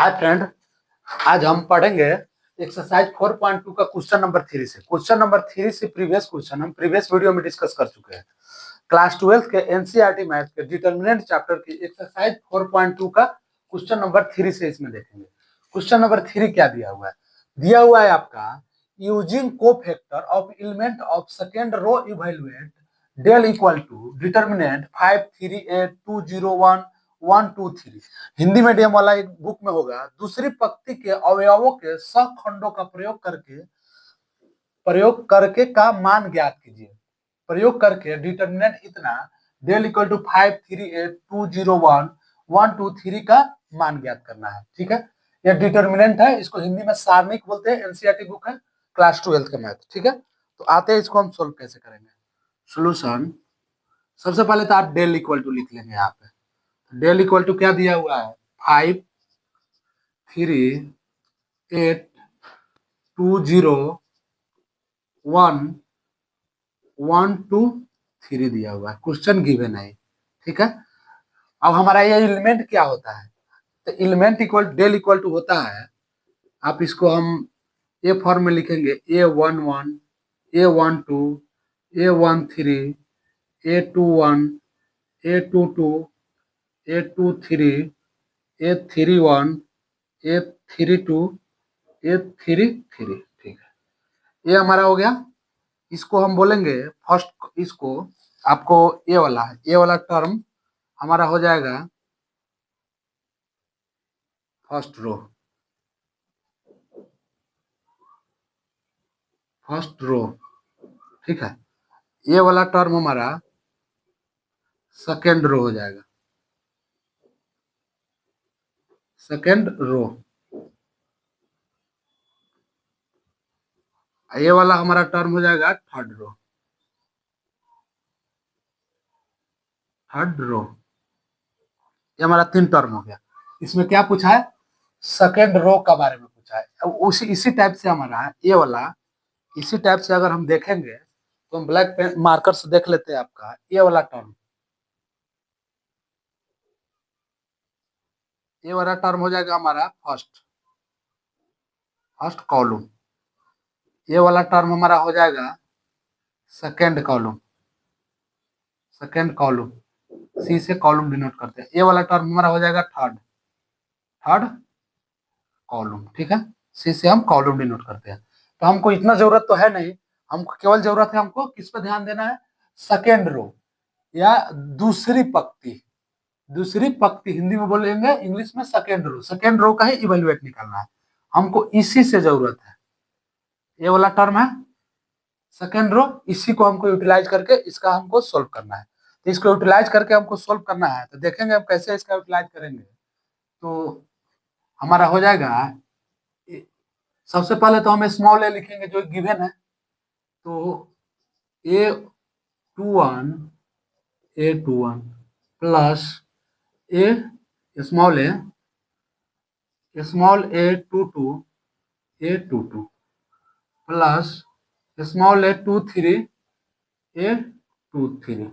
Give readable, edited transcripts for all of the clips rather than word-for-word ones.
Hi friend, आज हम पढ़ेंगे एक्सरसाइज 4.2 का क्वेश्चन नंबर 3 से। क्वेश्चन नंबर 3 से प्रीवियस क्वेश्चन हम प्रीवियस वीडियो में डिस्कस कर चुके हैं। क्लास 12 के एनसीईआरटी मैथ के डिटर्मिनेंट चैप्टर की एक्सरसाइज 4.2 का क्वेश्चन नंबर 3 से इसमें देखेंगे। क्वेश्चन नंबर 3 क्या दिया हुआ है? दिया हुआ है आपका using cofactor of element of second row evaluate del equal to determinant 5 3 8 2 0 1 1 2 3। Hindi medium वाला एक बुक में होगा, दूसरी पंक्ति के अवयवों के सहखंडों का प्रयोग करके का मान ज्ञात कीजिए। प्रयोग करके डिटर्मिनेंट इतना डेल इक्वल टू 5 3 8 2 0 1 1 2 3 का मान ज्ञात करना है। ठीक है, यह डिटर्मिनेंट है, इसको हिंदी में सारणिक बोलते हैं। एनसीईआरटी बुक है, क्लास 12 का मैथ। ठीक है, तो आते हैं इसको हम सोल्व कैसे करेंगे। सोल्यूशन, सबसे पहले तो आप डेल इक्वल टू लिख लेंगे। यहाँ पे डेल इक्वल टू क्या दिया हुआ है? 5 3 8 2 0 1 1 2 3 दिया हुआ है। क्वेश्चन गिवन है। ठीक है, अब हमारा ये एलिमेंट क्या होता है? तो element equal del equal to होता है, आप इसको हम ए फॉर्म में लिखेंगे, A11 A12 A13 A21 A22 A23 A31 A32 A33। ठीक है, ये हमारा हो गया। इसको हम बोलेंगे फर्स्ट, इसको आपको ए वाला टर्म हमारा हो जाएगा फर्स्ट रो। फर्स्ट रो, ठीक है। ये वाला टर्म हमारा सेकेंड रो हो जाएगा। सेकेंड रो, ये वाला हमारा टर्म हो जाएगा थर्ड रो। थर्ड रो, ये हमारा 3 टर्म हो गया। इसमें क्या पूछा है? सेकेंड रो का बारे में पूछा है। अब उसी इसी टाइप से हमारा ये वाला, इसी टाइप से अगर हम देखेंगे तो हम ब्लैक पेन मार्कर से देख लेते हैं। आपका ये वाला टर्म, ये वाला टर्म हो जाएगा हमारा फर्स्ट फर्स्ट कॉलम। ये वाला टर्म हमारा हो जाएगा सेकेंड कॉलम। सेकेंड कॉलम, सी से कॉलम डिनोट करते हैं। ये वाला टर्म हमारा हो जाएगा थर्ड थर्ड कॉलम। ठीक है, सी से हम कॉलम डिनोट करते हैं। तो हमको इतना जरूरत तो है नहीं, हमको केवल जरूरत है, हमको किस पर ध्यान देना है? सेकेंड रो या दूसरी पंक्ति। दूसरी पंक्ति हिंदी में बोलेंगे, इंग्लिश में सेकेंड रो। सेकेंड रो का ही इवेल्युएट निकालना है हमको, इसी से जरूरत है। ये वाला टर्म है सेकेंड रो, इसी को हमको यूटिलाइज करके इसका हमको सोल्व करना है। तो इसको यूटिलाइज करके हमको सोल्व करना है, तो देखेंगे हम कैसे इसका यूटिलाइज करेंगे। तो हमारा हो जाएगा, सबसे पहले तो हम स्मॉल ए लिखेंगे जो गिवन है। तो A21 A21 plus A small A22 A22 plus small A23 A23।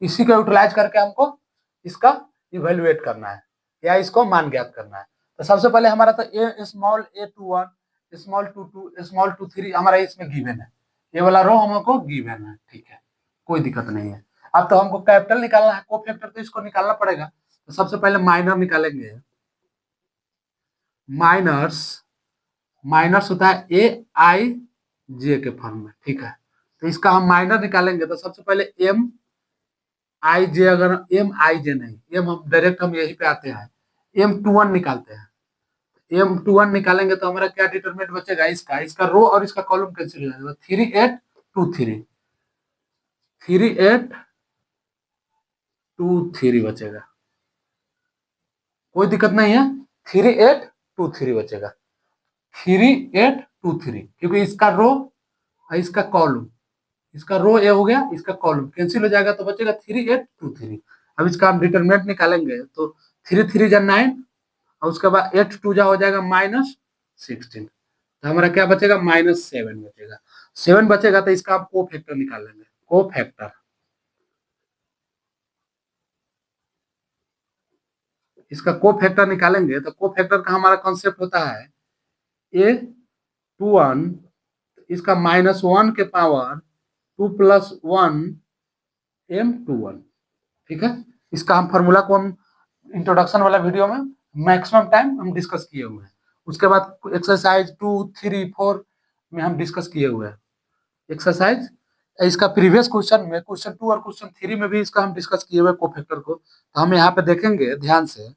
इसी को यूटिलाइज करके हमको इसका इवेल्युएट करना है या इसको मान ज्ञात करना है। तो सबसे पहले हमारा तो ए स्मॉल A21 स्मॉल 22 स्मॉल 23 हमारा इसमें गिवन है। ये वाला रो हमको गिवन है। ठीक है, कोई दिक्कत नहीं है। अब तो हमको कैपिटल निकालना है, कोफैक्टर, तो इसको निकालना पड़ेगा। तो सबसे पहले माइनर निकालेंगे। माइनर्स, माइनर्स होता है AIJ के फॉर्म में। ठीक है, तो इसका हम माइनर निकालेंगे। तो सबसे पहले MIJ, अगर MIJ नहीं, एम हम डायरेक्ट हम यहीं पे आते हैं, M21 निकालते हैं। M21 निकालेंगे तो हमारा क्या डिटरमिनेंट बचेगा? इसका रो और इसका कॉलम कैंसिल हो जाएगा। 3823 बचेगा। कोई दिक्कत नहीं है, 3823 बचेगा। 3823, क्योंकि इसका रो और इसका कॉलम, इसका रो ए हो गया, इसका कॉलम कैंसिल हो जाएगा, तो बचेगा 3823। अब इसका हम डिटरमिनेंट निकालेंगे तो 3 3 जा 9, और उसके बाद 8 2 जा हो जाएगा -16। तो हमारा क्या बचेगा? -7 बचेगा। 7 बचेगा तो इसका आप को फैक्टर निकाल लेंगे। को फैक्टर, इसका को फैक्टर निकालेंगे तो को फैक्टर का हमारा कॉन्सेप्ट होता है A21, इसका -1 के पावर 2+1 M21, ठीक है। इसका हम फार्मूला को हम इंट्रोडक्शन वाला वीडियो में मैक्सिमम टाइम हम डिस्कस किए हुए हैं। उसके बाद एक्सरसाइज 2, 3, 4 में हम डिस्कस किए हुए हैं एक्सरसाइज। इसका प्रीवियस क्वेश्चन में क्वेश्चन 2 और क्वेश्चन 3 में भी इसका हम डिस्कस किए हुए कोफैक्टर को। तो हम यहाँ पे देखेंगे ध्यान से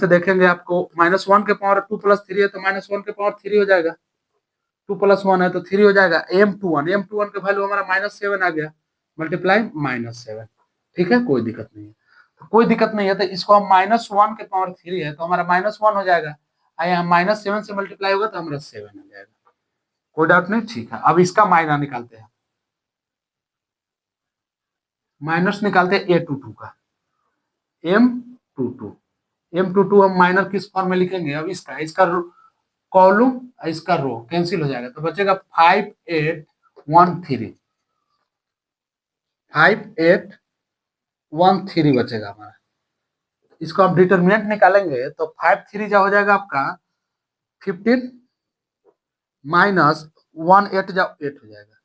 देखेंगे। आपको -1 के पावर 2+3 है तो -1 के पावर 3 हो जाएगा, 2+1 है तो 3 हो जाएगा। M21 का वैल्यू हमारा -7 आ गया, मल्टीप्लाई -7, ठीक है। कोई दिक्कत नहीं है, तो कोई दिक्कत नहीं है। तो इसको हम -1 के पावर 3 है तो हमारा -1 हो जाएगा, यहाँ -7 से मल्टीप्लाई होगा तो हमारा 7 हो जाएगा। कोई डाउट नहीं, ठीक है। अब इसका माइनस निकालते हैं, माइनस निकालते हैं A22 का, M22 हम माइनर किस फॉर्म में लिखेंगे। अब इसका कॉलम इसका रो कैंसिल हो जाएगा तो बचेगा 5813 बचेगा हमारा। इसको हम डिटर्मिनेंट निकालेंगे तो 5 3 जा हो जाएगा आपका 15 -1 8 जा 8 हो जाएगा,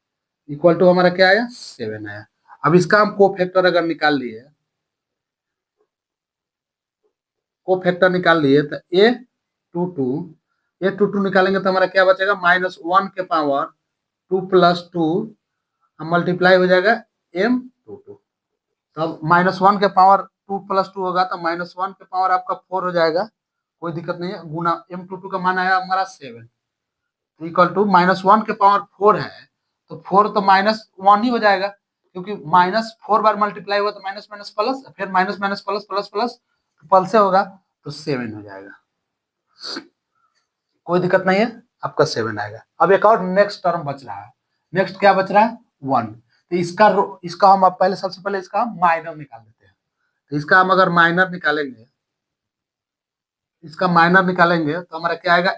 इक्वल टू हमारा क्या आया 7 आया। अब इसका हम को फैक्टर अगर निकाल लिए, को फैक्टर निकाल लिए तो A22 निकालेंगे तो हमारा क्या बचेगा -1 के पावर 2+2 मल्टीप्लाई हो जाएगा M22। तब -1 के पावर 2+2 होगा तो -1 के पावर आपका 4 हो जाएगा, कोई दिक्कत नहीं है। गुना M22 का मान आया हमारा 7 इक्वल टू -1 के पावर 4 है तो 4 तो -1 ही हो जाएगा, क्योंकि -4 बार मल्टीप्लाई हुआ तो माइनस माइनस प्लस, फिर minus minus plus plus plus पल से होगा तो 7 हो जाएगा। कोई दिक्कत नहीं है, आपका 7 आएगा। अब एक और नेक्स्ट टर्म बच रहा है, नेक्स्ट क्या बच रहा है 1। तो इसका हम अब पहले सबसे पहले इसका माइनर निकाल देते हैं। तो इसका हम अगर माइनर निकालेंगे, इसका माइनर निकालेंगे तो हमारा क्या आएगा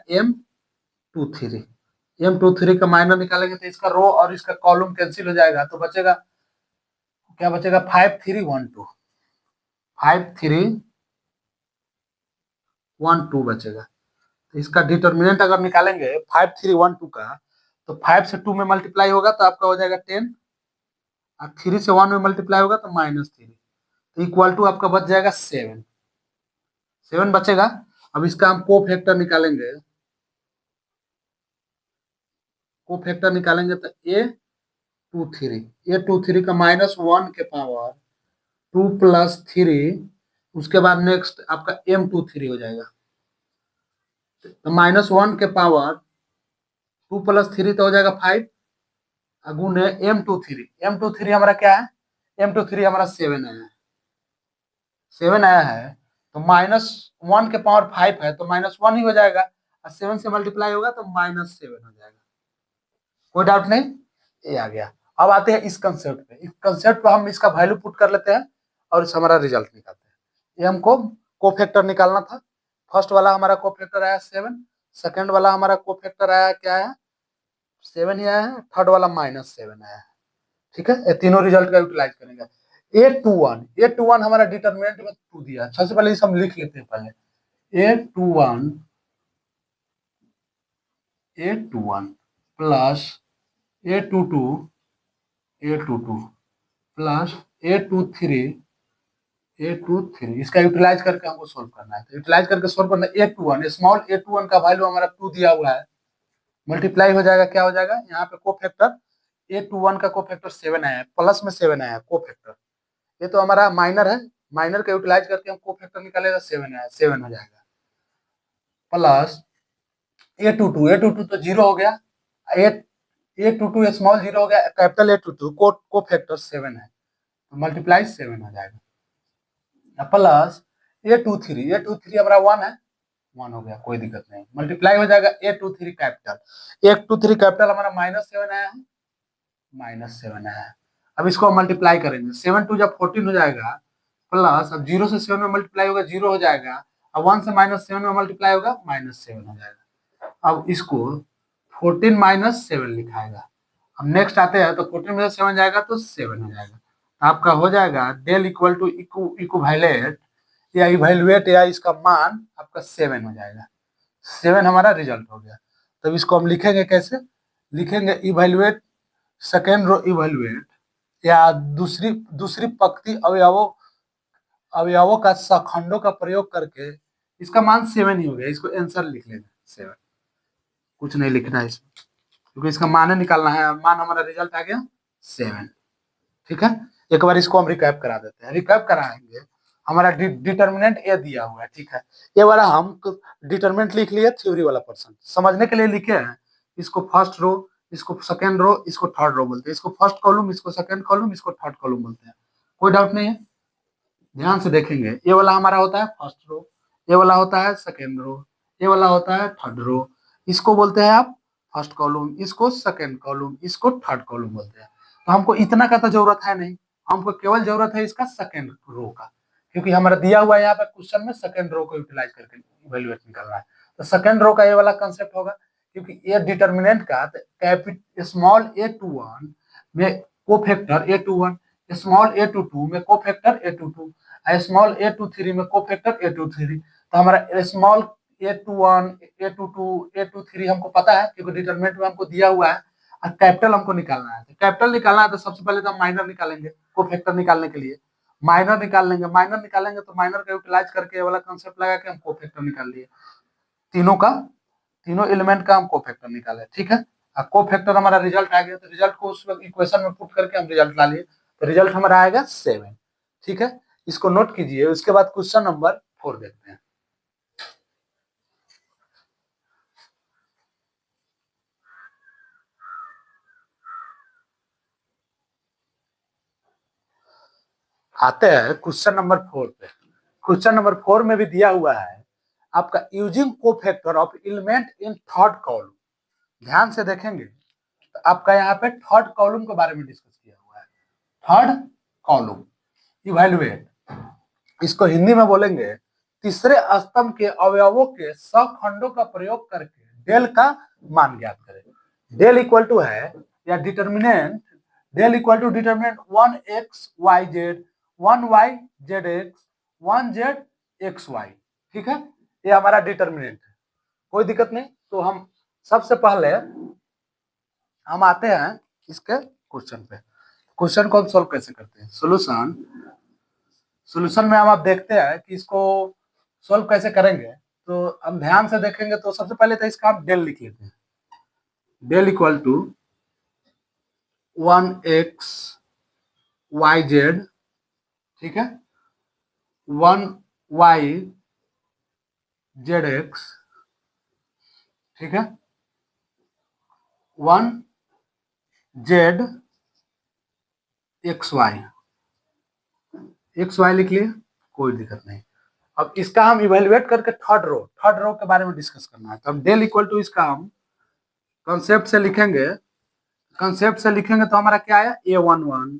M23 का माइनर निकालेंगे तो इसका रो और इसका कॉलम कैंसिल हो जाएगा तो बचेगा क्या बचेगा 5312 बचेगा। तो इसका डिटर्मिनेंट अगर निकालेंगे 5312 का तो 5 से 2 में मल्टीप्लाई होगा तो आपका हो जाएगा 10 और 3 से 1 में मल्टीप्लाई होगा तो -3, तो इक्वल टू आपका बच जाएगा 7 बचेगा। अब इसका हम को फैक्टर निकालेंगे, को फैक्टर निकालेंगे तो A23 का -1 के पावर 2+3, उसके बाद नेक्स्ट आपका M23 हो जाएगा। तो -1 के पावर 2+3 तो हो जाएगा 5 गुने M23 हमारा क्या है, M23 हमारा 7 आया है, 7 आया है तो -1 के पावर 5 है तो -1 ही हो जाएगा और 7 से मल्टीप्लाई होगा तो -7 हो जाएगा। कोई डाउट नहीं, ये आ गया। अब आते हैं इस कंसेप्ट पे, इस कंसेप्ट पे हम इसका वैल्यू पुट कर लेते हैं और इस हमारा रिजल्ट निकालते हैं। ये हमको को फैक्टर निकालना था। फर्स्ट वाला हमारा को फैक्टर आया 7, सेकंड वाला हमारा को फैक्टर आया क्या है 7 ही आया है, थर्ड वाला -7 आया है, ठीक है। ये तीनों रिजल्ट का यूटिलाइज करेंगे। A21 हमारा डिटरमिनेंट में 2 दिया। सबसे पहले इसे हम लिख लेते हैं। पहले A21 plus A22 plus A23 इसका यूटिलाइज करके हमको सोल्व करना है। तो यूटिलाइज करके सोल्व करना है A21 स्मॉल A21 का वैल्यू हमारा 2 दिया हुआ है, मल्टीप्लाई हो जाएगा क्या हो जाएगा यहाँ पे को फैक्टर A21 का को फैक्टर 7 आया है, प्लस में 7 आया है को फैक्टर। ये तो हमारा माइनर है, माइनर का यूटिलाइज करके हम को फैक्टर निकालेगा 7 आया, 7 हो जाएगा प्लस A22 तो 0 हो गया, A22 स्मॉल 0 हो गया, कैपिटल A22 को फैक्टर 7 है तो मल्टीप्लाई 7 हो जाएगा प्लस A23 हमारा 1 है, 1 हो गया, कोई दिक्कत नहीं, मल्टीप्लाई हो जाएगा A23 कैपिटल हमारा -7 आया है, -7 आया है। अब इसको मल्टीप्लाई करेंगे 7 2 जब 14 हो जाएगा प्लस अब 0 से 7 में मल्टीप्लाई होगा 0 हो जाएगा, अब 1 से -7 में मल्टीप्लाई होगा -7 हो जाएगा। अब इसको 14 -7 लिखाएगा। अब नेक्स्ट आते हैं तो 14 में से 7 जाएगा तो 7 हो जाएगा। आपका हो जाएगा डेल इक्वल टू इक्विवेलेंट या इवेल्युएट या इसका मान आपका 7 हो जाएगा। 7 हमारा रिजल्ट हो गया। तब इसको हम लिखेंगे कैसे, लिखेंगे इवेल्युएट सेकेंड रो इवेल्युएट या दूसरी दूसरी पंक्ति अवयवों अवयवों का सखंडों का प्रयोग करके इसका मान 7 ही हो गया। इसको आंसर लिख लेना 7, कुछ नहीं लिखना है इसमें, क्योंकि इसका मान निकालना है। मान हमारा रिजल्ट आ गया 7। ठीक है, एक बार इसको हम रिकैप करा देते हैं। रिकैप कराएंगे, हमारा डिटर्मिनेंट ए दिया हुआ है। ठीक है, ये वाला हम डिटर्मिनेंट लिख लिए, थ्योरी वाला पर्सन समझने के लिए लिखे हैं। इसको फर्स्ट रो, इसको सेकेंड रो, इसको थर्ड रो बोलते हैं। इसको फर्स्ट कॉलम, इसको सेकेंड कॉलम, इसको थर्ड कॉलम बोलते हैं। कोई डाउट नहीं है, ध्यान से देखेंगे। ये वाला हमारा होता है फर्स्ट रो, ये वाला होता है सेकेंड रो, ये वाला होता है थर्ड रो। इसको बोलते हैं आप फर्स्ट कॉलम, इसको सेकेंड कॉलम, इसको थर्ड कॉलम बोलते हैं। तो हमको इतना का तो जरूरत है नहीं, हमको केवल जरूरत है इसका सेकेंड रो का, क्योंकि हमारा दिया हुआ है यहाँ पे क्वेश्चन में सेकेंड रो को यूटिलाइज करके इवेल्युएट निकालना है। तो सेकेंड रो का ये वाला कंसेप्ट होगा, क्योंकि ये डिटर्मिनेंट का स्मॉल a21 में कोफैक्टर a21, स्मॉल a22 में कोफैक्टर a22, स्मॉल a23 में कोफैक्टर a23। तो हमारा स्मॉल a21 a22 a23 हमको पता है, क्योंकि डिटरमिनेंट में हमको दिया हुआ है। और कैपिटल हमको निकालना है। तो कैपिटल निकालना है तो सबसे पहले तो हम माइनर निकालेंगे। कोफैक्टर निकालने के लिए माइनर निकाल लेंगे। माइनर निकालेंगे तो माइनर का यूटिलाइज करके ये वाला कंसेप्ट लगा के हम कोफैक्टर निकाल लिए। तीनों का, तीनों एलिमेंट का हम कोफैक्टर निकाले। ठीक है, कोफैक्टर हमारा रिजल्ट आ गया। तो रिजल्ट को उस इक्वेशन में पुट करके हम रिजल्ट ला लिए। तो रिजल्ट हमारा आएगा 7। ठीक है, इसको नोट कीजिए। उसके बाद क्वेश्चन नंबर 4 देखते हैं। आते हैं क्वेश्चन नंबर 4 पे। क्वेश्चन नंबर 4 में भी दिया हुआ है आपका using cofactor of element in third column. ध्यान से देखेंगे तो आपका यहाँ पे थर्ड कॉलम के बारे में डिस्कस किया हुआ है। थर्ड कॉलम इवैल्यूएट, इसको हिंदी में बोलेंगे तीसरे स्तंभ के अवयवों के सखंडों का प्रयोग करके डेल का मान ज्ञात करें। डेल इक्वल टू है या determinant, del equal to determinant 1x y z 1y z x 1z x y। ठीक है, ये हमारा डिटर्मिनेंट है, कोई दिक्कत नहीं। तो हम सबसे पहले हम आते हैं इसके क्वेश्चन पे। क्वेश्चन को हम सोल्व कैसे करते हैं, सोल्यूशन सोल्यूशन में हम आप देखते हैं कि इसको सोल्व कैसे करेंगे। तो हम ध्यान से देखेंगे तो सबसे पहले तो इसका हम डेल लिख लेते हैं। Del equal to 1x yz, ठीक है, 1y zx, ठीक है, 1z xy, xy लिख लिए, कोई दिक्कत नहीं। अब इसका हम इवेल्युएट करके थर्ड रो के बारे में डिस्कस करना है। तो हम डेल इक्वल टू इसका हम कंसेप्ट से लिखेंगे। कंसेप्ट से लिखेंगे तो हमारा क्या आया, a11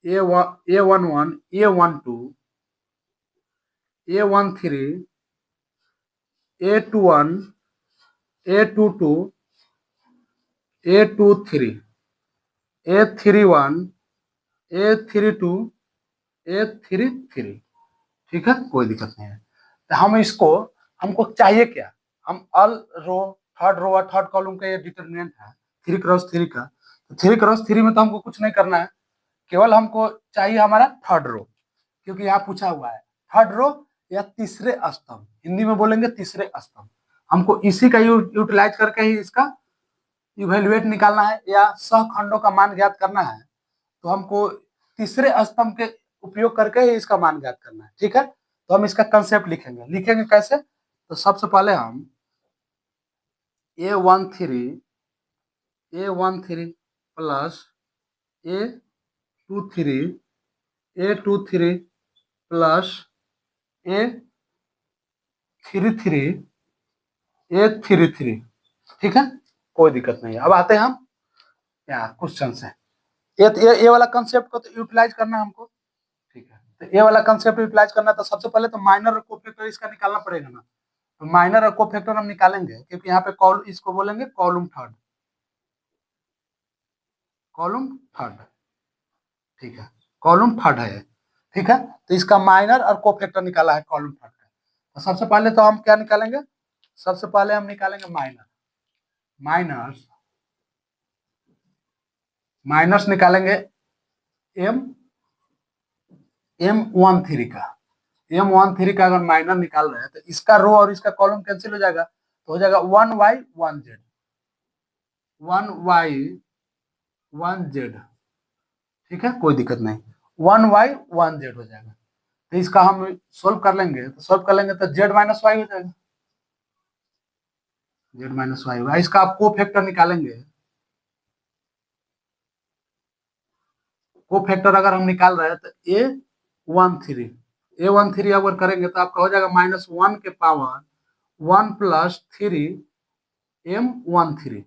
a11 a12 a13 a21 a22 a23 a31 a32 a33। ठीक है, कोई दिक्कत नहीं है। तो हम इसको, हमको चाहिए क्या, हम ऑल रो थर्ड रो और थर्ड कॉलम का ये डिटर्मिनेंट है 3x3 का। तो 3x3 में तो हमको कुछ नहीं करना है, केवल हमको चाहिए हमारा थर्ड रो, क्योंकि यहाँ पूछा हुआ है थर्ड रो या तीसरे स्तंभ, हिंदी में बोलेंगे तीसरे स्तंभ। हमको इसी का यूटिलाइज करके ही इसका इवेल्युएट निकालना है या सहखंडों का मान ज्ञात करना है। तो हमको तीसरे स्तंभ के उपयोग करके ही इसका मान ज्ञात करना है। ठीक है, तो हम इसका कंसेप्ट लिखेंगे। लिखेंगे कैसे, तो सबसे पहले हम a13 plus a23 plus a33 ठीक है, कोई दिक्कत नहीं है। अब आते हैं हम यहाँ क्वेश्चन से। ये वाला कंसेप्ट को तो यूटिलाइज करना है हमको। ठीक है, तो ये वाला कंसेप्ट यूटिलाइज करना है तो सबसे पहले तो माइनर और कोफैक्टर इसका निकालना पड़ेगा ना। तो माइनर और कोफैक्टर हम निकालेंगे, क्योंकि यहाँ पे कॉल इसको बोलेंगे कॉलम थर्ड, कॉलम थर्ड। ठीक है, कॉलम थर्ड है। ठीक है। तो इसका माइनर और कोफैक्टर निकाला है कॉलम थर्ड का। तो सबसे पहले तो हम क्या निकालेंगे, सबसे पहले हम निकालेंगे माइनर, माइनस माइनस निकालेंगे एम M13 का, M13 का अगर माइनर निकाल रहे हैं तो इसका रो और इसका कॉलम कैंसिल हो जाएगा, तो हो जाएगा 1y1z, 1y1z, ठीक है, कोई दिक्कत नहीं, 1y1z हो जाएगा। तो इसका हम सोल्व कर लेंगे, तो सोल्व कर लेंगे तो z माइनस वाई हो जाएगा, z माइनस वाई होगा। इसका आप कोफैक्टर निकालेंगे, कोफैक्टर अगर हम निकाल रहे हैं तो A13 अगर करेंगे तो आपका हो जाएगा -1 के पावर 1+3 M13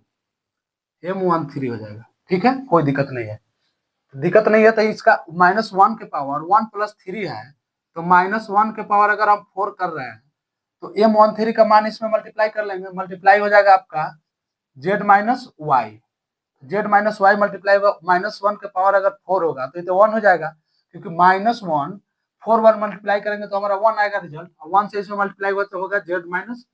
हो जाएगा, ठीक है, कोई दिक्कत नहीं है। दिक्कत नहीं है तो इसका -1 के पावर 1+3 है, तो -1 के पावर अगर हम 4 कर रहे हैं तो M13 का मान इसमें मल्टीप्लाई कर लेंगे, मल्टीप्लाई हो जाएगा आपका z minus Y, z minus Y multiply -1 के पावर अगर 4 होगा तो ये तो 1 हो जाएगा, क्योंकि -1 4 बार मल्टीप्लाई करेंगे तो हमारा 1 आएगा रिजल्ट, 1 से इसमें मल्टीप्लाई हुआ तो होगा z माइनस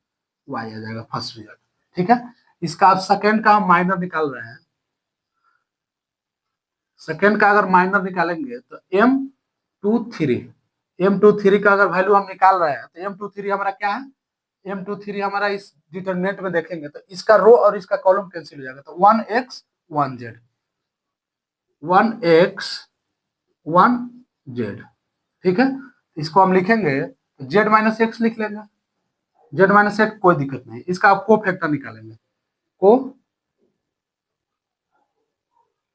वाई आ जाएगा फर्स्ट रिजल्ट, ठीक है। इसका आप सेकेंड का हम माइनर निकाल रहे हैं, सेकेंड का अगर माइनर निकालेंगे तो M23 का अगर वैल्यू हम निकाल रहे हैं तो M23 हमारा क्या है, M23 हमारा इस डिटरमिनेंट में देखेंगे तो इसका रो और इसका कॉलम कैंसिल हो जाएगा, तो 1x1z, ठीक है। इसको हम लिखेंगे तो z माइनस एक्स लिख लेंगे, z माइनस एक्स कोई दिक्कत नहीं। इसका आप कोफैक्टर निकालेंगे,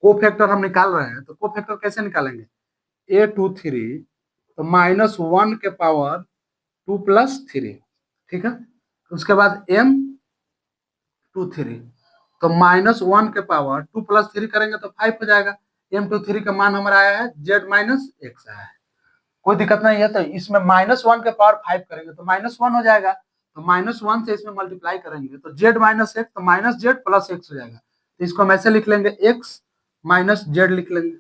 कोफैक्टर हम निकाल रहे हैं तो कोफैक्टर कैसे निकालेंगे, A23 तो -1 के पावर 2+3, ठीक है। उसके बाद M23 तो -1 के पावर 2+3 करेंगे तो 5 हो जाएगा। M23 का मान हमारा आया है z माइनस एक्स आया है, कोई दिक्कत नहीं है। तो इसमें -1 के पावर 5 करेंगे तो -1 हो जाएगा, तो -1 से इसमें मल्टीप्लाई करेंगे तो z माइनस एक्स, तो माइनस जेड प्लस एक्स हो जाएगा। तो इसको हम ऐसे लिख लेंगे x माइनस जेड लिख लेंगे,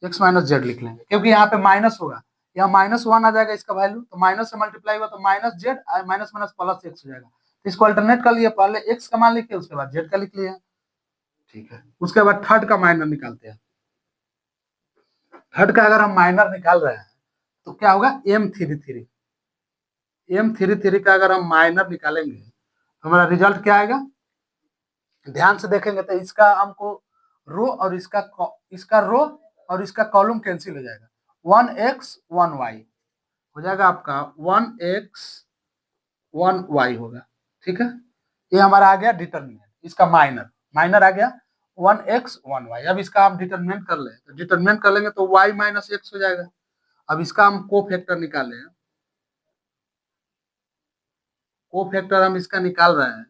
x माइनस जेड लिख लेंगे, क्योंकि यहाँ पे माइनस होगा, यहाँ -1 आ जाएगा इसका वैल्यू, तो माइनस से मल्टीप्लाई हुआ तो minus Z, minus minus plus x हो जाएगा। तो इसको अल्टरनेट कर लिए, पहले x का मान लिखिए उसके बाद जेड का लिख लिया, ठीक है। उसके बाद थर्ड का माइनर निकालते हैं, थर्ड का अगर हम माइनर निकाल रहे हैं तो क्या होगा, M33 का अगर हम माइनर निकालेंगे तो हमारा रिजल्ट क्या आएगा, ध्यान से देखेंगे तो इसका हमको रो और इसका रो और इसका कॉलम कैंसिल हो जाएगा, 1x1y हो जाएगा आपका, 1x1y होगा, ठीक है। ये हमारा आ गया डिटरमिनेंट, इसका माइनर माइनर आ गया 1x1y। अब इसका हम डिटरमिनेंट कर ले, तो डिटरमिनेंट कर लेंगे तो y माइनस एक्स हो जाएगा। अब इसका हम कोफैक्टर निकाले, कोफैक्टर हम इसका निकाल रहे हैं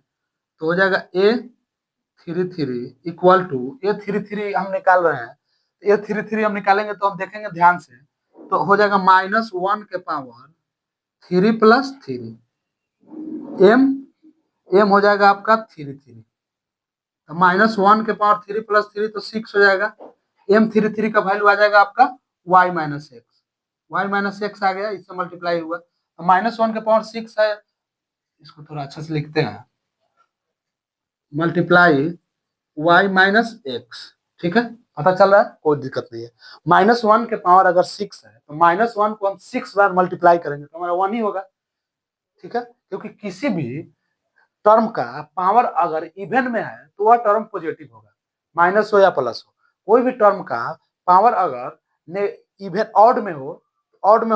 तो हो जाएगा A33 इक्वल टू, A33 हम निकाल रहे हैं, A33 हम निकालेंगे तो हम देखेंगे ध्यान से, तो हो जाएगा -1 के पावर 3+3, m हो जाएगा आपका 33, तो -1 के पावर 3+3 तो 6 हो जाएगा। M33 का वैल्यू आ जाएगा आपका y minus X, Y minus X आ गया, इससे मल्टीप्लाई हुआ तो -1 के पावर 6 है, इसको थोड़ा अच्छा से लिखते हैं, मल्टीप्लाई y माइनस एक्स, ठीक है, पता चल रहा है, कोई दिक्कत नहीं है। -1 के पावर अगर 6 है तो -1 को हम 6 बार मल्टीप्लाई करेंगे तो हमारा 1 ही होगा, ठीक है, क्योंकि किसी भी टर्म का पावर अगर इवन में है तो वह टर्म पॉजिटिव होगा, माइनस हो या प्लस हो। कोई भी टर्म का पावर अगर इवन ऑड में हो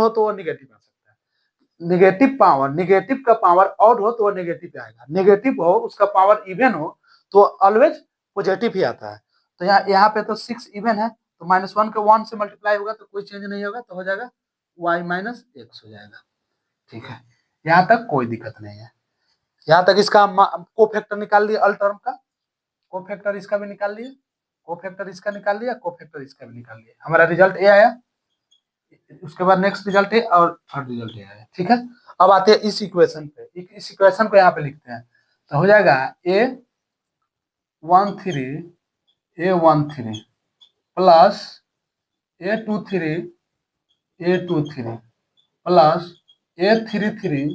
तो वह निगेटिव आ सकता है। निगेटिव पावर, निगेटिव का पावर ऑड हो तो वह नेगेटिव आएगा, नेगेटिव हो उसका पावर इवन हो तो ऑलवेज पॉजिटिव ही आता है। तो यहाँ पे तो 6 इवन है, तो -1 के 1 से मल्टीप्लाई होगा तो कोई चेंज नहीं होगा, तो हो जाएगा y माइनस एक्स हो जाएगा, ठीक है। यहाँ तक कोई दिक्कत नहीं है, यहाँ तक इसका कोफैक्टर निकाल लिया, अल टर्म का कोफैक्टर इसका भी निकाल लिया, कोफैक्टर इसका निकाल लिया, कोफैक्टर इसका भी निकाल लिया, हमारा रिजल्ट ए आया। उसके बाद नेक्स्ट रिजल्ट है और थर्ड रिजल्ट ए आया, ठीक है। अब आते हैं इस इक्वेशन पे, इस इक्वेशन को यहाँ पे लिखते हैं तो हो जाएगा A13 plus A23 A23 plus A33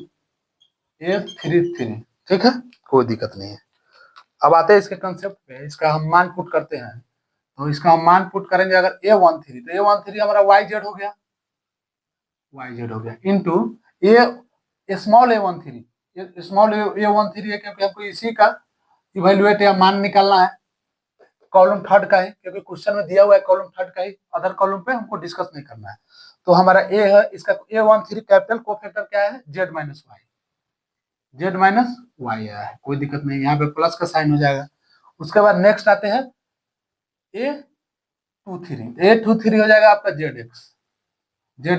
ठीक है, कोई दिक्कत नहीं है। अब आते हैं इसके कंसेप्ट पे, इसका हम मान पुट करते हैं। तो इसका हम मान पुट करेंगे अगर A13 तो A13 हमारा YZ हो गया, YZ हो गया इंटू ए स्मॉल A13, स्मॉल A13 है क्योंकि हमको इसी का इवेल्युएट या मान निकालना है, कॉलम थर्ड का है क्योंकि क्वेश्चन में दिया हुआ है कॉलम थर्ड का ही, अदर कॉलम पे हमको डिस्कस नहीं करना है। तो हमारा ए है, इसका A13 कैपिटल कोफैक्टर क्या है, Z minus Y, Z minus Y आया है, कोई दिक्कत नहीं, यहाँ पे प्लस का साइन हो जाएगा। उसके बाद नेक्स्ट आते हैं A23 हो जाएगा आपका जेड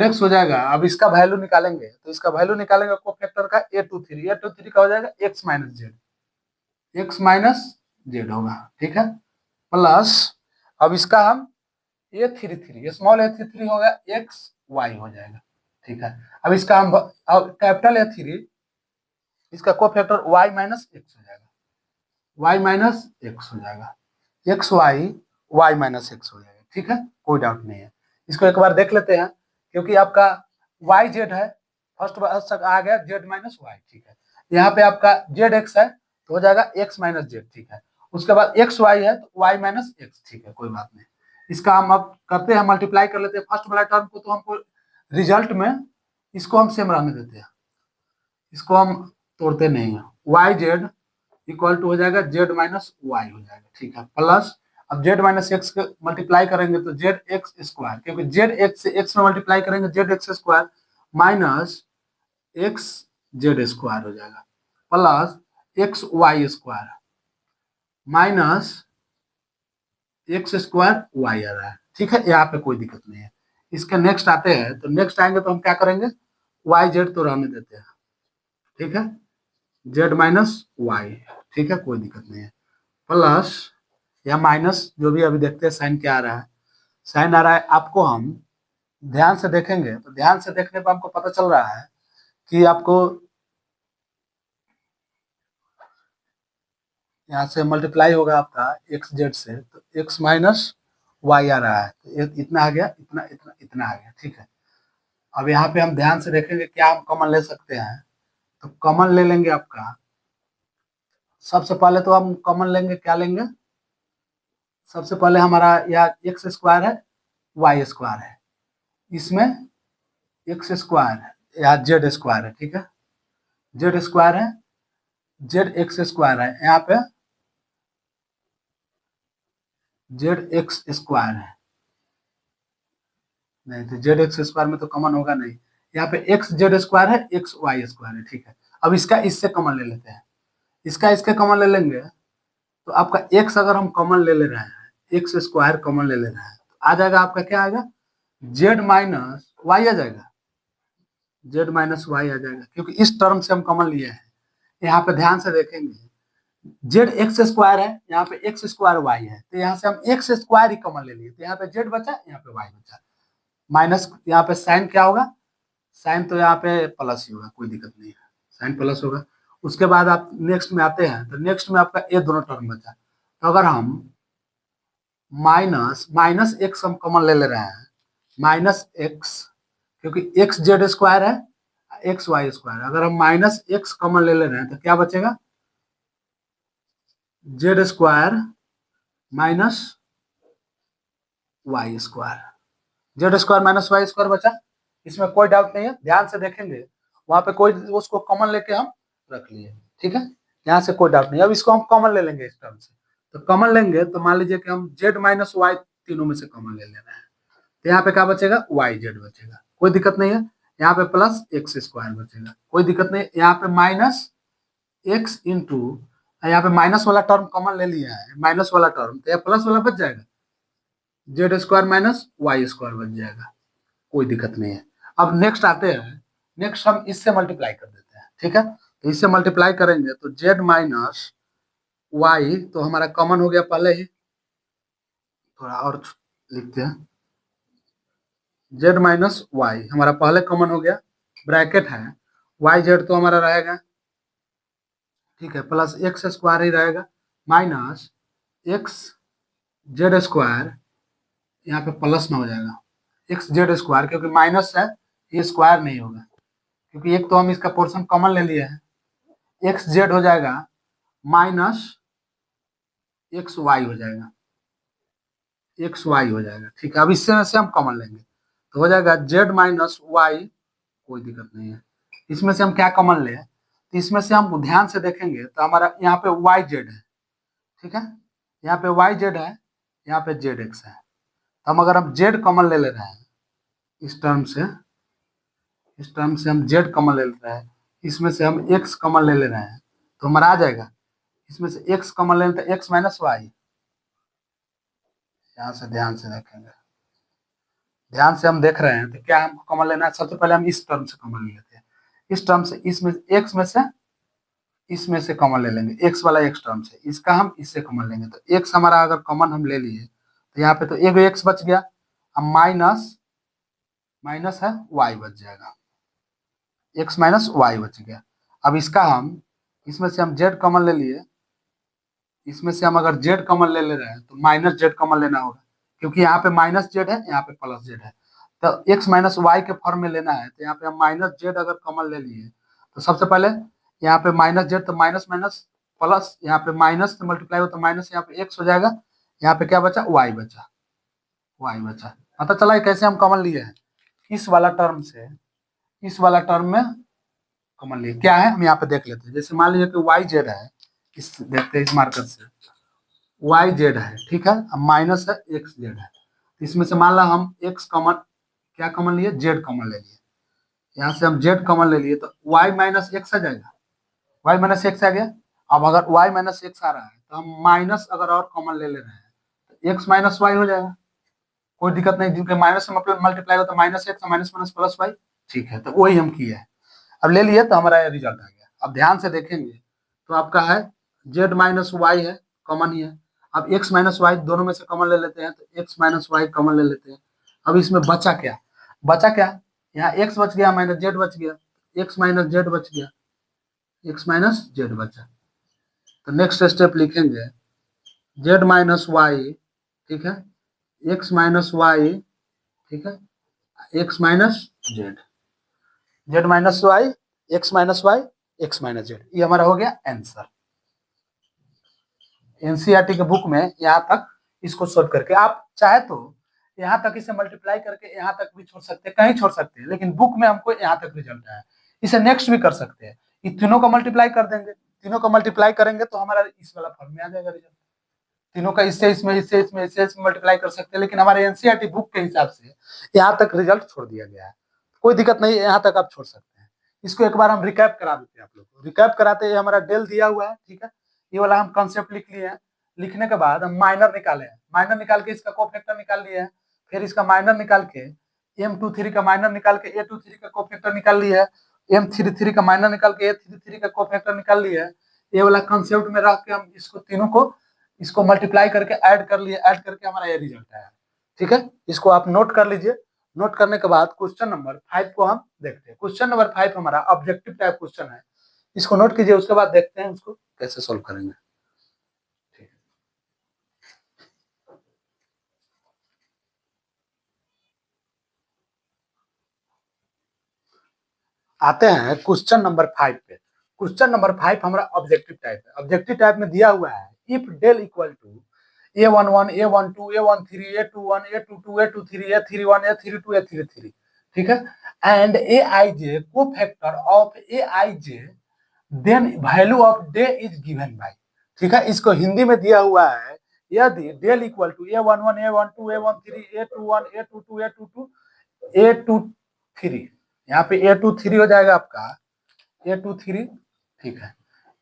एक्स हो जाएगा। अब इसका वैल्यू निकालेंगे तो इसका वैल्यू निकालेंगे कोफैक्टर का A23 का हो जाएगा एक्स माइनस जेड होगा, ठीक है, प्लस अब इसका हम A33 स्मॉल A33 होगा XY हो जाएगा, ठीक है। अब इसका हम अब कैपिटल A3 इसका कोफैक्टर Y माइनस एक्स हो जाएगा, Y माइनस एक्स हो जाएगा, Y माइनस एक्स हो जाएगा, ठीक है, कोई डाउट नहीं है। इसको एक बार देख लेते हैं क्योंकि आपका YZ है, फर्स्ट तक आ गया Z माइनस वाई, ठीक है। यहाँ पे आपका ZX है तो हो जाएगा X माइनस जेड, ठीक है। उसके बाद XY है तो Y माइनस एक्स, ठीक है, कोई बात नहीं। इसका हम अब करते हैं, मल्टीप्लाई कर लेते हैं फर्स्ट वाला टर्म को, तो हमको रिजल्ट में इसको हम सेम रहने देते हैं, इसको हम तोड़ते नहीं है। YZ इक्वल टू हो जाएगा Z माइनस वाई हो जाएगा, ठीक है, प्लस अब Z माइनस एक्स मल्टीप्लाई करेंगे तो ZX स्क्वायर, क्योंकि ZX से x में मल्टीप्लाई करेंगे ZX square minus XZ square हो जाएगा, plus XY square minus X square Y आ रहा है, ठीक है, यहाँ पे कोई दिक्कत नहीं है। इसके नेक्स्ट आते हैं, तो नेक्स्ट आएंगे तो हम क्या करेंगे, YZ तो रहने देते हैं, ठीक है, Z माइनस वाई, ठीक है, कोई दिक्कत नहीं है, प्लस या माइनस जो भी अभी देखते हैं साइन क्या आ रहा है, साइन आ रहा है आपको, हम ध्यान से देखेंगे तो ध्यान से देखने पर हमको पता चल रहा है कि आपको यहाँ से मल्टीप्लाई होगा आपका XZ से, तो x माइनस वाई आ रहा है, तो इतना आ गया, इतना इतना इतना आ गया, ठीक है। अब यहाँ पे हम ध्यान से देखेंगे क्या हम कॉमन ले सकते हैं, तो कॉमन ले लेंगे आपका, सबसे पहले तो हम कॉमन लेंगे, क्या लेंगे, सबसे पहले हमारा यहाँ एक्स स्क्वायर है, वाई स्क्वायर है, इसमें एक्स स्क्वायर है, यहाँ जेड स्क्वायर है, ठीक है, जेड स्क्वायर है, जेड एक्स स्क्वायर है, यहाँ पे जेड एक्स स्क्वायर है, नहीं तो जेड एक्स स्क्वायर में तो कॉमन होगा नहीं, यहाँ पे एक्स जेड स्क्वायर है, एक्स वाई स्क्वायर है, ठीक है। अब इसका इससे कॉमन ले लेते हैं, इसका इसके कॉमन ले लेंगे, तो आपका एक्स अगर हम कॉमन ले ले रहे हैं, एक्स स्क्वायर कॉमन ले ले रहे हैं, तो आ जाएगा आपका क्या आएगा, जेड माइनस वाई आ जाएगा, जेड माइनस वाई आ जाएगा, क्योंकि इस टर्म से हम कॉमन लिए हैं। यहाँ पे ध्यान से देखेंगे, जेड एक्स स्क्वायर है, यहाँ पे एक्स स्क्वायर वाई है, तो यहाँ से हम एक्स स्क्वायर ही कॉमन ले लिए, तो यहाँ पे जेड बचा, यहाँ पे वाई बचा, माइनस यहाँ पे साइन क्या होगा, साइन तो यहाँ पे प्लस ही होगा, कोई दिक्कत नहीं है, साइन प्लस होगा। उसके बाद आप नेक्स्ट में आते हैं, तो नेक्स्ट में आपका ये दोनों टर्म बचा, तो अगर हम माइनस माइनस एक्स हम कॉमन ले ले रहे हैं, माइनस एक्स, क्योंकि एक्स जेड स्क्वायर है, एक्स वाई स्क्वायर, अगर हम माइनस एक्स कॉमन ले ले रहे हैं तो क्या बचेगा, Z square minus Y square, Z square minus Y square बचा, इसमें कोई डाउट नहीं है, ध्यान से देखेंगे वहां पे कोई उसको कॉमन लेके हम रख लिए, ठीक है, यहाँ से कोई डाउट नहीं। अब इसको हम कॉमन ले लेंगे इस टर्म से, तो कॉमन लेंगे तो मान लीजिए कि हम जेड माइनस वाई तीनों में से कॉमन ले रहे हैं, तो यहाँ पे क्या बचेगा, वाई जेड बचेगा, कोई दिक्कत नहीं है। यहाँ पे प्लस एक्स स्क्वायर बचेगा, कोई दिक्कत नहीं। यहाँ पे माइनस एक्स इंटू, यहाँ पे माइनस वाला टर्म कॉमन ले लिया है, माइनस वाला टर्म, तो यहाँ प्लस वाला बच जाएगा, Z square minus Y square बच जाएगा, कोई दिक्कत नहीं है। अब नेक्स्ट आते हैं, नेक्स्ट हम इससे मल्टीप्लाई कर देते हैं, ठीक है, तो इससे मल्टीप्लाई करेंगे तो जेड माइनस वाई तो हमारा कॉमन हो गया पहले ही, थोड़ा और लिखते हैं, जेड माइनस वाई हमारा पहले कॉमन हो गया, ब्रैकेट है, वाई जेड तो हमारा रहेगा, ठीक है, प्लस एक्स स्क्वायर ही रहेगा, माइनस एक्स जेड स्क्वायर, यहाँ पे प्लस में हो जाएगा, एक्स जेड स्क्वायर, क्योंकि माइनस है ये स्क्वायर नहीं होगा, क्योंकि एक तो हम इसका पोर्शन कॉमन ले लिए हैं। एक्स जेड हो जाएगा माइनस एक्स वाई हो जाएगा, एक्स वाई हो जाएगा। ठीक है, अब इससे में से हम कॉमन लेंगे तो हो जाएगा जेड माइनस वाई, कोई दिक्कत नहीं है। इसमें से हम क्या कॉमन ले, तो इसमें से हम ध्यान से देखेंगे तो हमारा यहाँ पे वाई जेड है, ठीक है, यहाँ पे वाई जेड है, यहाँ पे जेड एक्स है। तो हम अगर हम जेड कॉमन ले रहे हैं इस टर्म से, इस टर्म से हम जेड कॉमन ले रहे हैं, इसमें से हम एक्स कॉमन ले रहे हैं, तो हमारा आ जाएगा इसमें से एक्स कॉमन ले लेते हैं, एक्स माइनस वाई। यहाँ से ध्यान से देखेंगे, ध्यान से हम देख रहे हैं तो क्या हमको कॉमन लेना है, सबसे पहले हम इस टर्म से कॉमन ले लेते हैं, इस टर्म से, इसमें एक्स में से इसमें से कॉमन ले लेंगे, एक्स वाला एक्स टर्म से, इसका हम इससे कॉमन लेंगे। तो एक्स हमारा अगर कॉमन हम ले लिए तो यहाँ पे तो एक एक्स बच गया, अब माइनस माइनस है वाई बच जाएगा, एक्स माइनस वाई बच गया। अब इसका हम इसमें से हम जेड कॉमन ले लिए, इसमें से हम अगर जेड कॉमन ले रहे हैं तो माइनस जेड कॉमन लेना होगा, क्योंकि यहाँ पे माइनस जेड है, यहाँ पे प्लस जेड है। तो एक्स माइनस वाई के फॉर्म में लेना है, तो यहाँ पे हम माइनस जेड अगर कॉमन ले लिए तो सबसे पहले यहाँ पे माइनस जेड, तो माइनस माइनस प्लस, यहाँ पे माइनस से मल्टीप्लाई हो तो माइनस, यहाँ पे एक्स हो जाएगा, यहाँ पे क्या बचा, वाई बचा, वाई बचा। पता चला है कैसे हम कॉमन लिए हैं, इस वाला टर्म से इस वाला टर्म में कॉमन लिए। क्या है हम यहाँ पे देख लेते हैं, जैसे मान लीजिए कि वाई जेड है, इस देखते हैं इस मार्कर से, वाई जेड है, ठीक है, अब माइनस है एक्स जेड है, तो इसमें से मान ला हम एक्स कॉमन, क्या कॉमन लिए, जेड कॉमन ले लिए, यहाँ से हम जेड कॉमन ले लिए तो वाई माइनस एक्स आ जाएगा, वाई माइनस एक्स आ गया। अब अगर वाई माइनस एक्स आ रहा है तो हम माइनस अगर और कॉमन ले रहे हैं तो एक्स माइनस वाई हो जाएगा, कोई दिक्कत नहीं, जिनके माइनस से मल्टीप्लाई हो तो minus X minus minus plus Y. ठीक है, तो वही हम किए हैं, अब ले लिए तो हमारा रिजल्ट आ गया। अब ध्यान से देखेंगे तो आपका है जेड माइनस वाई है, कॉमन ही है। अब एक्स माइनस वाई दोनों में से कॉमन ले लेते हैं, तो एक्स माइनस वाई कॉमन ले लेते हैं। अब इसमें बचा क्या, बचा क्या, यहाँ एक्स बच गया माइनस जेड बच गया, एक्स माइनस जेड बच गया, एक्स माइनस जेड बचा। तो नेक्स्ट स्टेप लिखेंगे जेड माइनस वाई, ठीक है, एक्स माइनस वाई, ठीक है, X minus Z, Z minus Y, X minus Y, X minus Z, ये हमारा हो गया आंसर। एनसीईआरटी के बुक में यहाँ तक इसको सोल्व करके आप चाहे तो यहाँ तक इसे मल्टीप्लाई करके यहाँ तक भी छोड़ सकते हैं, कहीं छोड़ सकते हैं, लेकिन बुक में हमको यहाँ तक रिजल्ट है। इसे नेक्स्ट भी कर सकते हैं, ये तीनों का मल्टीप्लाई कर देंगे, तीनों का मल्टीप्लाई करेंगे तो हमारा इस वाला फॉर्म में आ जाएगा रिजल्ट। तीनों का इससे इसमें इससे इसमें इससे इसमें मल्टीप्लाई कर सकते हैं, लेकिन हमारे एनसीईआरटी बुक के हिसाब से यहाँ तक रिजल्ट छोड़ दिया गया है। कोई दिक्कत नहीं है, यहाँ तक आप छोड़ सकते हैं। इसको एक बार हम रिकैप करा देते हैं आप लोग को। रिकैप कराते हैं, हमारा डेल दिया हुआ है, ठीक है, ये वाला हम कंसेप्ट लिख लिए हैं। लिखने के बाद हम माइनर निकाले हैं, माइनर निकाल के इसका कोफैक्टर निकाल लिए हैं, फिर इसका माइनर निकाल के M23 का माइनर निकाल के A23 का कोफैक्टर निकाल लिया है, M33 का माइनर निकाल के A33 का कोफैक्टर निकाल लिया है। ये वाला कंसेप्ट में रख के हम इसको तीनों को इसको मल्टीप्लाई करके ऐड कर लिए, ऐड करके हमारा ये रिजल्ट आया। ठीक है, इसको आप नोट कर लीजिए। नोट करने के बाद क्वेश्चन नंबर 5 को हम देखते हैं। क्वेश्चन नंबर 5 हमारा ऑब्जेक्टिव टाइप क्वेश्चन है, इसको नोट कीजिए, उसके बाद देखते हैं उसको कैसे सोल्व करेंगे। आते हैं क्वेश्चन नंबर 5 पे। क्वेश्चन नंबर 5 हमारा ऑब्जेक्टिव टाइप है। ऑब्जेक्टिव टाइप में दिया हुआ है if del equal to A11 A12 A13 A21 A22 A23 A31 A32 A33, ठीक है, एंड Aij को factor of Aij, then value of D is given by, ठीक है, इसको हिंदी में दिया हुआ है यदि del equal to A11 A12 A13 A21 A22 A22 A23, यहाँ पे A23 हो जाएगा आपका A23, ठीक है,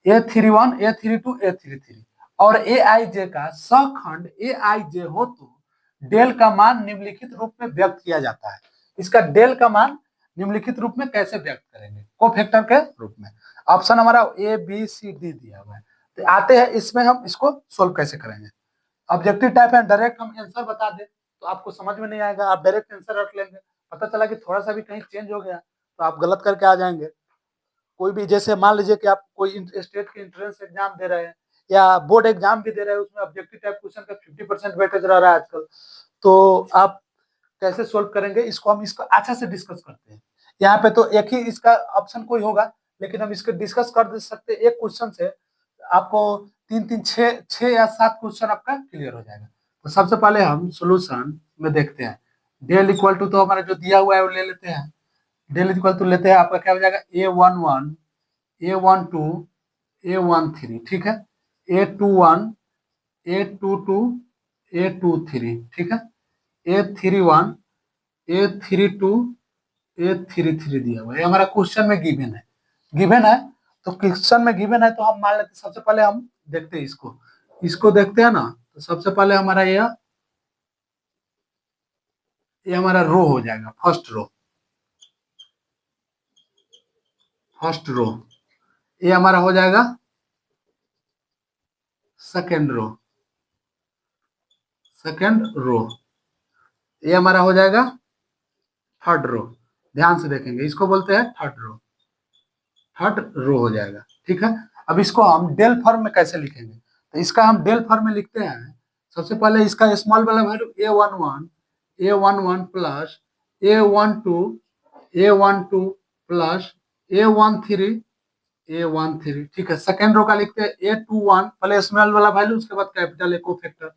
A31 A32 A33, और Aij का सखंड Aij हो तो डेल का मान निम्नलिखित रूप में व्यक्त किया जाता है। इसका डेल का मान निम्नलिखित रूप में कैसे व्यक्त करेंगे, कोफैक्टर के रूप में। ऑप्शन हमारा A B C D दिया हुआ है। तो आते हैं इसमें हम इसको सोल्व कैसे करेंगे। ऑब्जेक्टिव टाइप है, डायरेक्ट हम आंसर बता दें तो आपको समझ में नहीं आएगा, आप डायरेक्ट आंसर रख लेंगे, पता चला कि थोड़ा सा भी कहीं चेंज हो गया तो आप गलत करके आ जाएंगे। कोई भी, जैसे मान लीजिए कि आप कोई स्टेट के एंट्रेंस एग्जाम दे रहे हैं या बोर्ड एग्जाम भी दे रहे हैं, उसमें ऑब्जेक्टिव टाइप क्वेश्चन का 50% वेटेज रह रहा है आजकल, तो आप कैसे सोल्व करेंगे इसको हम इसको अच्छा से डिस्कस करते हैं। यहाँ पे तो एक ही इसका ऑप्शन कोई होगा, लेकिन हम इसको डिस्कस कर दे सकते हैं। एक क्वेश्चन से आपको 3 3 6 6 या 7 क्वेश्चन आपका क्लियर हो जाएगा। तो सबसे पहले हम सोल्यूशन में देखते हैं। डेल इक्वल टू तो हमारा जो दिया हुआ है वो ले लेते हैं। डेल इक्वल टू लेते हैं, आपका क्या हो जाएगा A11 A12 A13, ठीक है। A21 A22 A23, ठीक है। A31 A32 A33 दिया हुआ है, ये हमारा क्वेश्चन में गिवन है। गिवन है तो क्वेश्चन में गिवन है तो हम मान लेते हैं। सबसे पहले हम देखते हैं इसको देखते हैं ना। तो सबसे पहले हमारा ये हमारा रो हो जाएगा, फर्स्ट रो। ये हमारा हो जाएगा सेकेंड रो। ये हमारा हो जाएगा थर्ड रो। ध्यान से देखेंगे, इसको बोलते हैं थर्ड रो हो जाएगा, ठीक है। अब इसको हम डेल फॉर्म में कैसे लिखेंगे, तो इसका हम डेल फॉर्म में लिखते हैं। सबसे पहले इसका स्मॉल वाला value A11 plus A12 plus A13, ठीक है। सेकेंड रो का लिखते हैं A21, पहले स्मॉल वाला वैल्यू उसके बाद कैपिटल को factor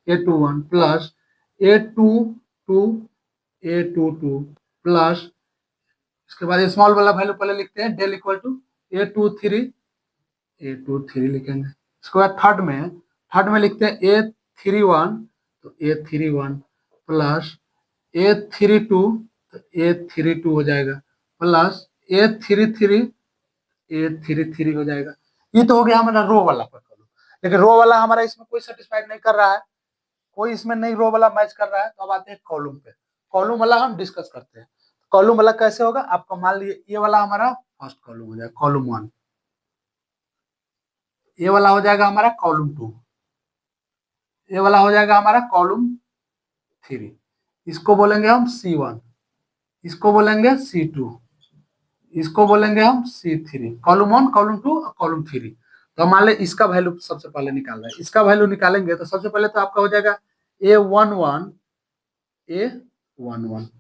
A21 plus A22 plus इसके बाद स्मॉल वाला वैल्यू पहले लिखते हैं डेल इक्वल टू A23 लिखेंगे। इसके बाद थर्ड में लिखते हैं A31, तो A31 प्लस A32, तो A32 हो जाएगा प्लस A33 हो जाएगा। ये तो हो गया हमारा रो वाला कॉलम। लेकिन रो वाला हमारा इसमें कोई सेटिस्फाइड नहीं कर रहा है, कोई इसमें नहीं रो वाला मैच कर रहा है। तो अब आते हैं कॉलम पे। कॉलम वाला हम डिस्कस करते हैं। कॉलम वाला कैसे होगा, आपका मान लीजिए ये वाला हमारा फर्स्ट कॉलम हो जाएगा, कॉलम 1। ये वाला हो जाएगा हमारा कॉलम 2। ये वाला हो जाएगा हमारा कॉलम 3। इसको बोलेंगे हम C1, इसको बोलेंगे C2, इसको बोलेंगे हम C3। कॉलम 1, कॉलम 2 और कॉलम 3। तो मान ले इसका वैल्यू सबसे पहले निकाल रहे हैं। इसका वैल्यू निकालेंगे तो सबसे पहले तो आपका हो जाएगा A11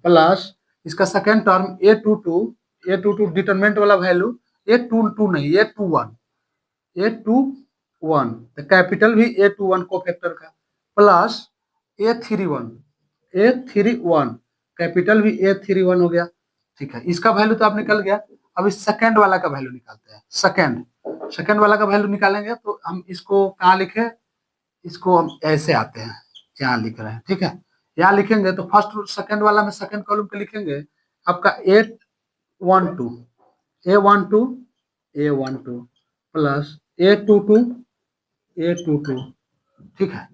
प्लस इसका सेकेंड टर्म A22 डिटरमिनेंट वाला वैल्यू A22 नहीं A21, तो कैपिटल भी A21 को फैक्टर का प्लस A31 कैपिटल भी A31 हो गया, ठीक है। इसका वैल्यू तो आप निकल गया। अब इस सेकेंड वाला का वैल्यू निकालते हैं। सेकेंड वाला का वैल्यू निकालेंगे तो हम इसको कहाँ लिखे, इसको हम ऐसे आते हैं, यहाँ लिख रहे हैं, ठीक है। यहाँ लिखेंगे तो फर्स्ट सेकेंड वाला में सेकेंड कॉलम पे लिखेंगे आपका A12 प्लस A22, ठीक है।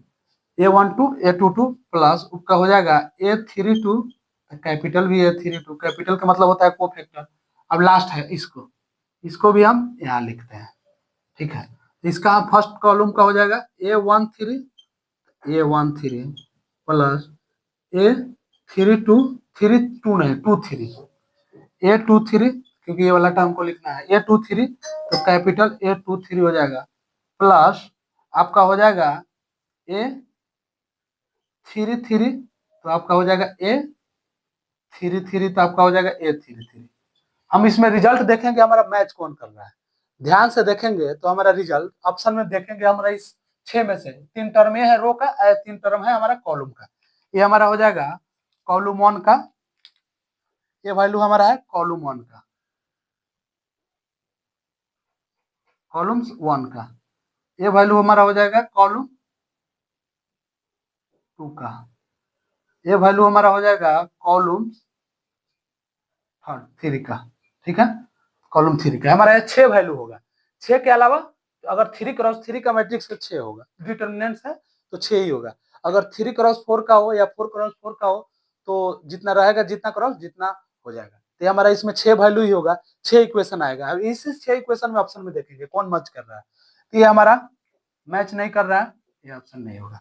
A12 प्लस उसका हो जाएगा A32, कैपिटल भी A32, कैपिटल का मतलब होता है को फैक्टर। अब लास्ट है इसको भी हम यहाँ लिखते हैं, ठीक है। इसका फर्स्ट कॉलम का हो जाएगा A13 प्लस A23 क्योंकि ये वाला टर्म को लिखना है A23, तो कैपिटल A23 हो जाएगा प्लस आपका हो जाएगा A33, तो आपका हो जाएगा A33, तो आपका हो जाएगा A33। हम इसमें रिजल्ट देखेंगे हमारा मैच कौन कर रहा है। ध्यान से देखेंगे तो हमारा रिजल्ट ऑप्शन में देखेंगे हमारा इस 6 में से 3 टर्म ये है रो का, 3 टर्म है हमारा कॉलम का। ये हमारा हो जाएगा कॉलम 1 का, ये वैल्यू हमारा है कॉलम 1 का, कॉलम 1 का। ये वैल्यू हमारा हो जाएगा कॉलम 2 का। ये वैल्यू हमारा हो जाएगा कॉलम 3 का, ठीक है। कॉलम 3 का हमारा 6 वैल्यू होगा। 6 के अलावा अगर 3x3 का मैट्रिक्स तो 6 होगा, डिटरमिनेंट्स है तो 6 ही होगा। अगर 3x4 का हो या 4x4 का हो तो जितना रहेगा, जितना क्रॉस जितना हो जाएगा। तो हमारा इसमें 6 वैल्यू ही होगा, 6 इक्वेशन आएगा। अब इस 6 इक्वेशन में ऑप्शन में देखेंगे कौन मैच कर रहा है। तो ये हमारा मैच नहीं कर रहा है, ये ऑप्शन नहीं होगा।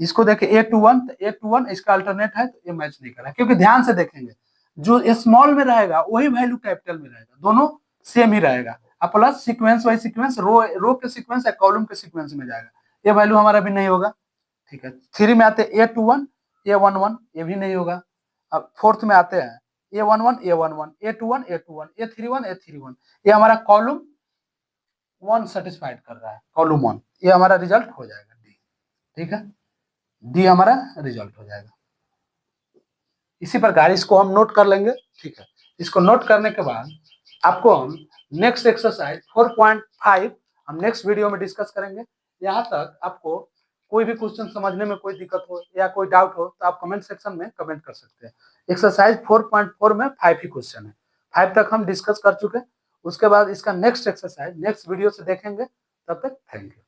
इसको देखे A21, तो A21 इसका अल्टरनेट है, तो ये मैच नहीं कर रहा है। क्योंकि ध्यान से देखेंगे जो स्मॉल में रहेगा वही वैल्यू कैपिटल में रहेगा, दोनों सेम ही रहेगा। अब प्लस सीक्वेंस वाइज सीक्वेंस रो के सीक्वेंस या कॉलम के सीक्वेंस में जाएगा, ये वैल्यू हमारा भी नहीं होगा, ठीक है। 3 में आते A21 A11, ये भी नहीं होगा। अब फोर्थ में आते हैं, A11 A11, A21 A21, A31 A31, ये हमारा कॉलम 1 सेटिस्फाइड कर रहा है, कॉलम 1, ये हमारा रिजल्ट हो जाएगा डी। ठीक है, डी हमारा रिजल्ट हो जाएगा। इसी प्रकार इसको हम नोट कर लेंगे। ठीक है, इसको नोट करने के बाद आपको हम नेक्स्ट एक्सरसाइज 4.5 हम नेक्स्ट वीडियो में डिस्कस करेंगे। यहाँ तक आपको कोई भी क्वेश्चन समझने में कोई दिक्कत हो या कोई डाउट हो तो आप कमेंट सेक्शन में कमेंट कर सकते हैं। एक्सरसाइज 4.4 में 5 ही क्वेश्चन है, 5 तक हम डिस्कस कर चुके हैं। उसके बाद इसका नेक्स्ट एक्सरसाइज नेक्स्ट वीडियो से देखेंगे। तब तक थैंक यू।